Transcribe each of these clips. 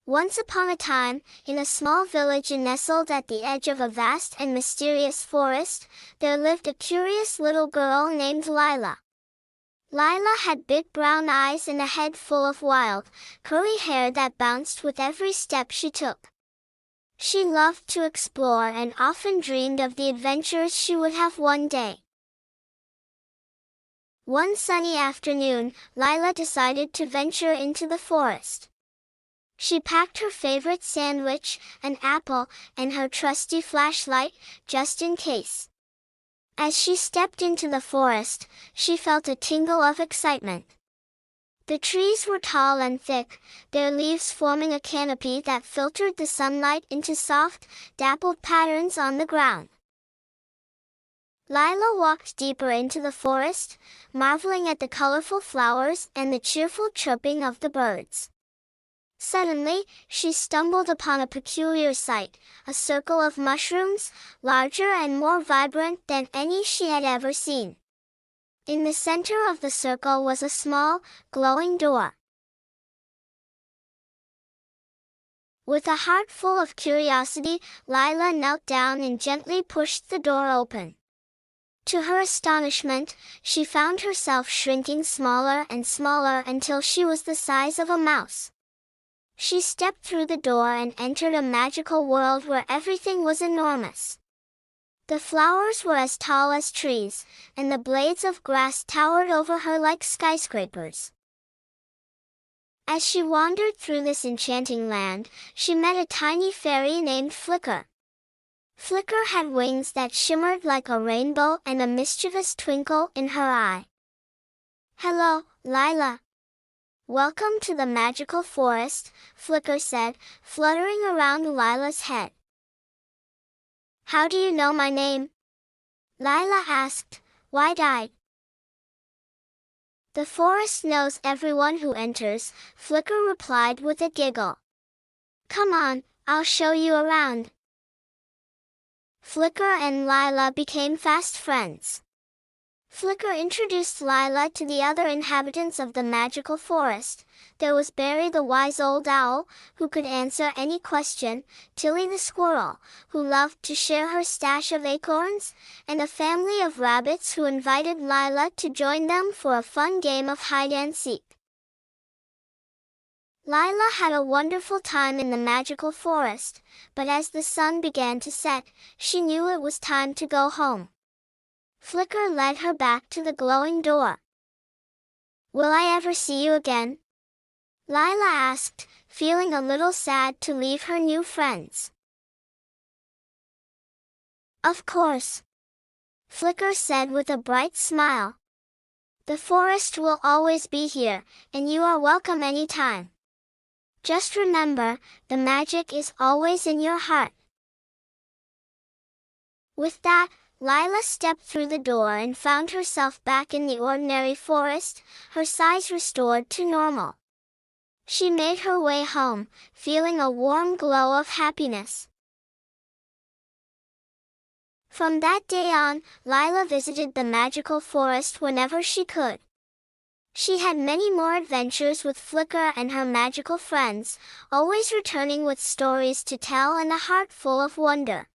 Once upon a time, in a small village nestled at the edge of a vast and mysterious forest, there lived a curious little girl named Lila. Lila had big brown eyes and a head full of wild, curly hair that bounced with every step she took. She loved to explore and often dreamed of the adventures she would have one day. One sunny afternoon, Lila decided to venture into the forest. She packed her favorite sandwich, an apple, and her trusty flashlight, just in case. As she stepped into the forest, she felt a tingle of excitement. The trees were tall and thick, their leaves forming a canopy that filtered the sunlight into soft, dappled patterns on the ground. Lila walked deeper into the forest, marveling at the colorful flowers and the cheerful chirping of the birds. Suddenly, she stumbled upon a peculiar sight, a circle of mushrooms, larger and more vibrant than any she had ever seen. In the center of the circle was a small, glowing door. With a heart full of curiosity, Lila knelt down and gently pushed the door open. To her astonishment, she found herself shrinking smaller and smaller until she was the size of a mouse. She stepped through the door and entered a magical world where everything was enormous. The flowers were as tall as trees, and the blades of grass towered over her like skyscrapers. As she wandered through this enchanting land, she met a tiny fairy named Flicker. Flicker had wings that shimmered like a rainbow and a mischievous twinkle in her eye. "Hello, Lila. Welcome to the magical forest," Flicker said, fluttering around Lila's head. "How do you know my name?" Lila asked, wide-eyed. "The forest knows everyone who enters," Flicker replied with a giggle. "Come on, I'll show you around." Flicker and Lila became fast friends. Flicker introduced Lila to the other inhabitants of the magical forest. There was Barry the wise old owl, who could answer any question, Tilly the squirrel, who loved to share her stash of acorns, and a family of rabbits who invited Lila to join them for a fun game of hide-and-seek. Lila had a wonderful time in the magical forest, but as the sun began to set, she knew it was time to go home. Flicker led her back to the glowing door. "Will I ever see you again?" Lila asked, feeling a little sad to leave her new friends. "Of course," Flicker said with a bright smile. "The forest will always be here, and you are welcome anytime. Just remember, the magic is always in your heart." With that, Lila stepped through the door and found herself back in the ordinary forest, her size restored to normal. She made her way home, feeling a warm glow of happiness. From that day on, Lila visited the magical forest whenever she could. She had many more adventures with Flicker and her magical friends, always returning with stories to tell and a heart full of wonder.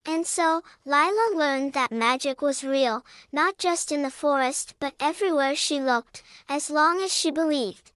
And so, Lila learned that magic was real, not just in the forest but everywhere she looked, as long as she believed.